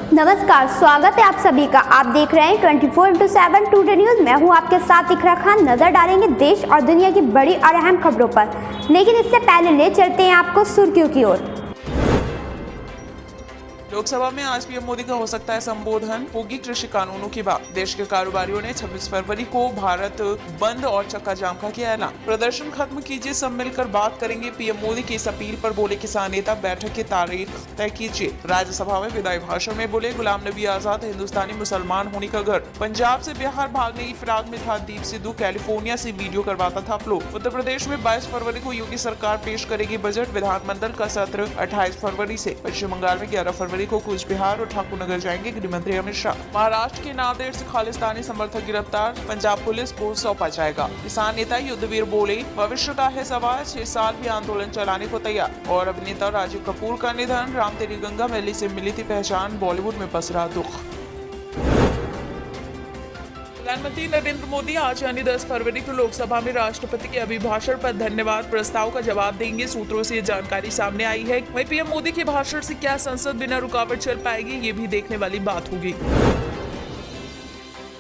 नमस्कार, स्वागत है आप सभी का। आप देख रहे हैं 24/7 टुडे न्यूज। मैं हूं आपके साथ इकरा खान। नजर डालेंगे देश और दुनिया की बड़ी और अहम खबरों पर, लेकिन इससे पहले ले चलते हैं आपको सुर्खियों की ओर। लोकसभा में आज पीएम मोदी का हो सकता है संबोधन, होगी कृषि कानूनों की बात। देश के कारोबारियों ने 26 फरवरी को भारत बंद और चक्का जाम का किया ऐलान। प्रदर्शन खत्म कीजिए, सब मिलकर बात करेंगे। पीएम मोदी की इस अपील पर बोले किसान नेता, बैठक की तारीख तय कीजिए। राज्यसभा में विदाई भाषण में बोले गुलाम नबी आजाद हिंदुस्तानी मुसलमान होने का घर। पंजाब से बिहार भागने की फिराक में था दीप सिद्धू, कैलिफोर्निया से वीडियो करवाता था अपलोड। उत्तर प्रदेश में 22 फरवरी को योगी सरकार पेश करेगी बजट। विधानमंडल का सत्र 28 फरवरी से। पश्चिम बंगाल में 11 फरवरी को कूच बिहार और ठाकुर नगर जाएंगे गृह मंत्री अमित शाह। महाराष्ट्र के नांदेड़ से खालिस्तानी समर्थक गिरफ्तार, पंजाब पुलिस को सौंपा जाएगा। किसान नेता युद्धवीर बोले भविष्य का है सवाल, 6 साल भी आंदोलन चलाने को तैयार। और अभिनेता राजीव कपूर का निधन, राम तेरी गंगा मैली से मिली थी पहचान, बॉलीवुड में पसरा दुख। प्रधानमंत्री नरेंद्र मोदी आज यानी 10 फरवरी को लोकसभा में राष्ट्रपति के अभिभाषण पर धन्यवाद प्रस्ताव का जवाब देंगे। सूत्रों से ये जानकारी सामने आई है। वहीं पीएम मोदी के भाषण से क्या संसद बिना रुकावट चल पाएगी, ये भी देखने वाली बात होगी।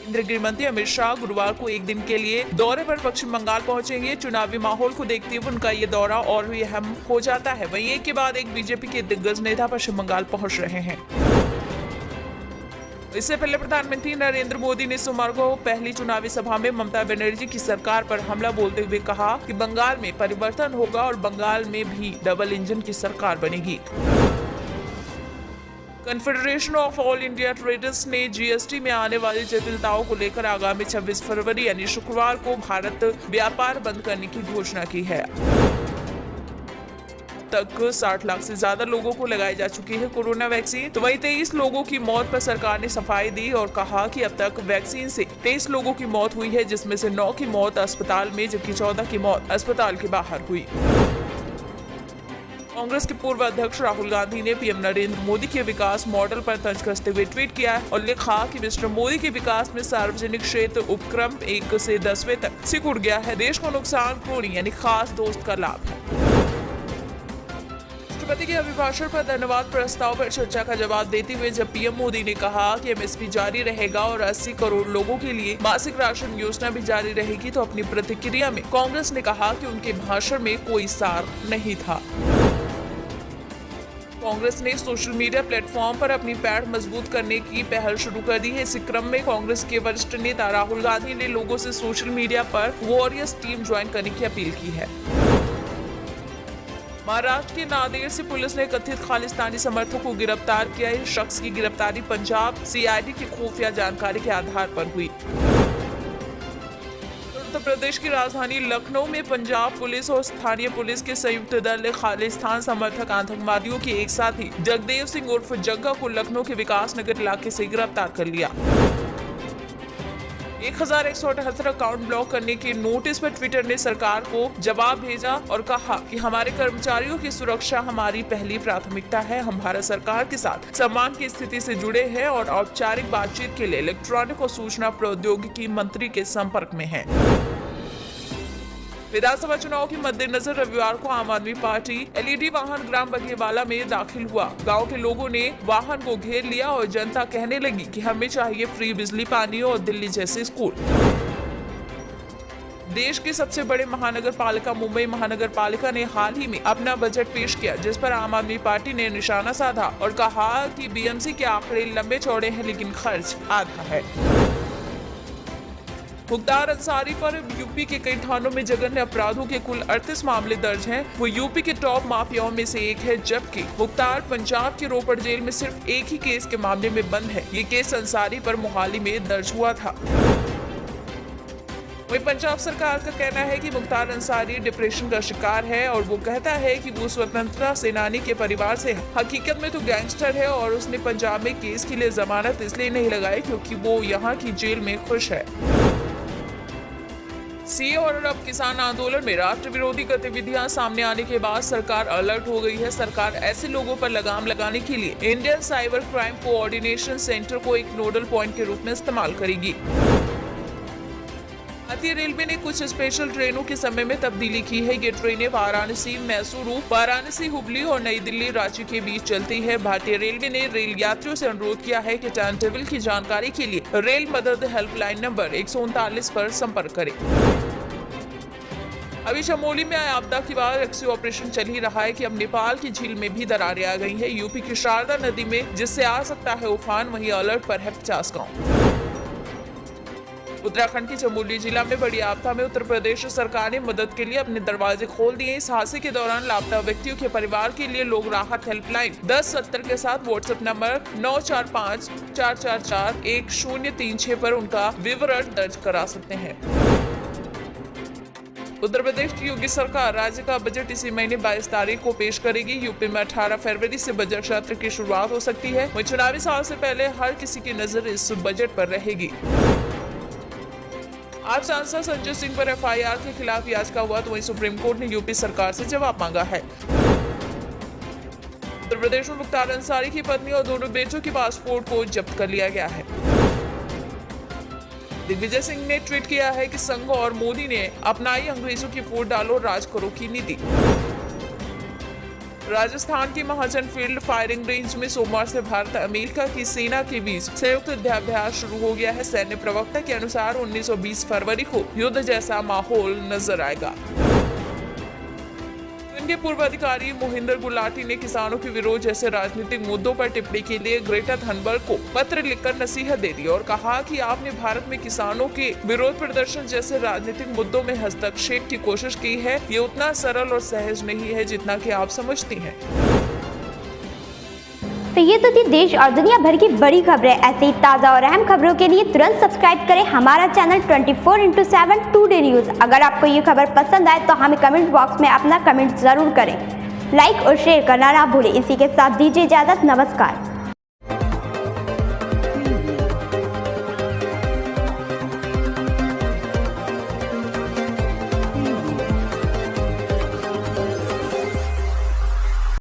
केंद्रीय गृह मंत्री अमित शाह गुरुवार को एक दिन के लिए दौरे पर पश्चिम बंगाल पहुंचेंगे। चुनावी माहौल को देखते हुए उनका ये दौरा और भी अहम हो जाता है। वहीं एक के बाद एक बीजेपी के दिग्गज नेता पश्चिम बंगाल पहुंच रहे हैं। इससे पहले प्रधानमंत्री नरेंद्र मोदी ने सोमवार को पहली चुनावी सभा में ममता बनर्जी की सरकार पर हमला बोलते हुए कहा कि बंगाल में परिवर्तन होगा और बंगाल में भी डबल इंजन की सरकार बनेगी। Confederation of all India traders ने जीएसटी में आने वाली जटिलताओं को लेकर आगामी 26 फरवरी यानी शुक्रवार को भारत व्यापार बंद करने की घोषणा की है। तक 60 लाख से ज्यादा लोगों को लगाई जा चुकी है कोरोना वैक्सीन। तो वहीं 23 लोगों की मौत पर सरकार ने सफाई दी और कहा कि अब तक वैक्सीन से 23 लोगों की मौत हुई है, जिसमें से 9 की मौत अस्पताल में जबकि 14 की मौत अस्पताल के बाहर हुई। कांग्रेस के पूर्व अध्यक्ष राहुल गांधी ने पीएम नरेंद्र मोदी के विकास मॉडल पर तंज कसते हुए ट्वीट किया और लिखा कि मिस्टर मोदी के विकास में सार्वजनिक क्षेत्र उपक्रम 1 से 10वें तक सिकुड़ गया है। देश को नुकसान क्रोनी यानी खास दोस्त का लाभ है। राष्ट्रपति के अभिभाषण पर धन्यवाद प्रस्ताव पर चर्चा का जवाब देते हुए जब पीएम मोदी ने कहा कि एमएसपी जारी रहेगा और 80 करोड़ लोगों के लिए मासिक राशन योजना भी जारी रहेगी, तो अपनी प्रतिक्रिया में कांग्रेस ने कहा कि उनके भाषण में कोई सार नहीं था। कांग्रेस ने सोशल मीडिया प्लेटफॉर्म पर अपनी पैठ मजबूत करने की पहल शुरू कर दी है। इसी क्रम में कांग्रेस के वरिष्ठ नेता राहुल गांधी ने लोगों से सोशल मीडिया पर वॉरियर्स टीम ज्वाइन करने की अपील की है। महाराष्ट्र के नांदेड़ से पुलिस ने कथित खालिस्तानी समर्थक को गिरफ्तार किया। इस शख्स की गिरफ्तारी पंजाब सीआईडी की खुफिया जानकारी के आधार पर हुई। उत्तर प्रदेश की राजधानी लखनऊ में पंजाब पुलिस और स्थानीय पुलिस के संयुक्त दल ने खालिस्तान समर्थक आतंकवादियों के एक साथी जगदेव सिंह उर्फ जग्गा को लखनऊ के विकास नगर इलाके से गिरफ्तार कर लिया। 1178 अकाउंट ब्लॉक करने के नोटिस पर ट्विटर ने सरकार को जवाब भेजा और कहा कि हमारे कर्मचारियों की सुरक्षा हमारी पहली प्राथमिकता है। हम भारत सरकार के साथ सम्मान की स्थिति से जुड़े हैं और औपचारिक बातचीत के लिए इलेक्ट्रॉनिक और सूचना प्रौद्योगिकी मंत्री के संपर्क में हैं। विधानसभा चुनाव के मद्देनजर रविवार को आम आदमी पार्टी एलईडी वाहन ग्राम बघेवाला में दाखिल हुआ। गांव के लोगों ने वाहन को घेर लिया और जनता कहने लगी कि हमें चाहिए फ्री बिजली, पानी और दिल्ली जैसे स्कूल। देश के सबसे बड़े महानगर पालिका मुंबई महानगर पालिका ने हाल ही में अपना बजट पेश किया, जिस पर आम आदमी पार्टी ने निशाना साधा और कहा कि बीएमसी के आंकड़े लंबे चौड़े हैं लेकिन खर्च आधा है। मुख्तार अंसारी पर यूपी के कई थानों में जघन्य अपराधों के कुल 38 मामले दर्ज हैं। वो यूपी के टॉप माफियाओं में से एक है, जबकि मुख्तार पंजाब के रोपड़ जेल में सिर्फ एक ही केस के मामले में बंद है। ये केस अंसारी पर मोहाली में दर्ज हुआ था। वहीं पंजाब सरकार का कहना है कि मुख्तार अंसारी डिप्रेशन का शिकार है और वो कहता है कि वो स्वतंत्रता सेनानी के परिवार से है। हकीकत में तो गैंगस्टर है और उसने पंजाब में केस के लिए जमानत इसलिए नहीं लगाई क्योंकि वो यहाँ की जेल में खुश है। सीए और अब किसान आंदोलन में राष्ट्र विरोधी गतिविधियां सामने आने के बाद सरकार अलर्ट हो गई है। सरकार ऐसे लोगों पर लगाम लगाने के लिए Indian cyber crime coordination centre को एक नोडल पॉइंट के रूप में इस्तेमाल करेगी। भारतीय रेलवे ने कुछ स्पेशल ट्रेनों के समय में तब्दीली की है। ये ट्रेनें वाराणसी, मैसूरू, वाराणसी, हुबली और नई दिल्ली, रांची के बीच चलती है। भारतीय रेलवे ने रेल यात्रियों से अनुरोध किया है कि टाइम टेबल की जानकारी के लिए रेल मदद हेल्पलाइन नंबर 139 पर संपर्क करें। अभी चमोली में आए आपदा के बाद रेस्क्यू ऑपरेशन चल ही रहा है कि अब नेपाल की झील में भी दरारें आ गई है। यूपी की शारदा नदी में जिससे आ सकता है उफान, वहीं अलर्ट पर है 50 गाँव। उत्तराखंड के चमोली जिला में बड़ी आपदा में उत्तर प्रदेश सरकार ने मदद के लिए अपने दरवाजे खोल दिए। इस हादसे के दौरान लापता व्यक्तियों के परिवार के लिए लोग राहत हेल्पलाइन 1070 के साथ व्हाट्सएप नंबर 9454441036 पर उनका विवरण दर्ज करा सकते हैं। उत्तर प्रदेश की योगी सरकार राज्य का बजट इसी महीने 22 तारीख को पेश करेगी। यूपी में 18 फरवरी से बजट सत्र की शुरुआत हो सकती है। वहीं चुनावी साल से पहले हर किसी की नजर इस बजट पर रहेगी। आज सांसद संजय सिंह पर एफआईआर के खिलाफ याचिका हुआ तो वहीं सुप्रीम कोर्ट ने यूपी सरकार से जवाब मांगा है। उत्तर प्रदेश में मुख्तार अंसारी की पत्नी और दोनों बेटों के पासपोर्ट को जब्त कर लिया गया है। दिग्विजय सिंह ने ट्वीट किया है कि संघ और मोदी ने अपनाई अंग्रेजों की वोट डालो राज करो की नीति। राजस्थान की महाजन फील्ड फायरिंग रेंज में सोमवार से भारत अमेरिका की सेना के बीच संयुक्त युद्धाभ्यास शुरू हो गया है। सैन्य प्रवक्ता के अनुसार 19 और 20 फरवरी को युद्ध जैसा माहौल नजर आएगा। इनके पूर्व अधिकारी मोहिंदर गुलाटी ने किसानों के विरोध जैसे राजनीतिक मुद्दों पर टिप्पणी के लिए ग्रेटा थनबर्ग को पत्र लिखकर नसीहत दे दी और कहा कि आपने भारत में किसानों के विरोध प्रदर्शन जैसे राजनीतिक मुद्दों में हस्तक्षेप की कोशिश की है। ये उतना सरल और सहज नहीं है जितना कि आप समझती हैं। तो ये तो थी देश और दुनिया भर की बड़ी खबरें। ऐसे ही ताज़ा और अहम खबरों के लिए तुरंत सब्सक्राइब करें हमारा चैनल 24x7 टुडे न्यूज़। अगर आपको ये खबर पसंद आए तो हमें कमेंट बॉक्स में अपना कमेंट जरूर करें। लाइक और शेयर करना ना भूलें। इसी के साथ दीजिए इजाज़त। नमस्कार।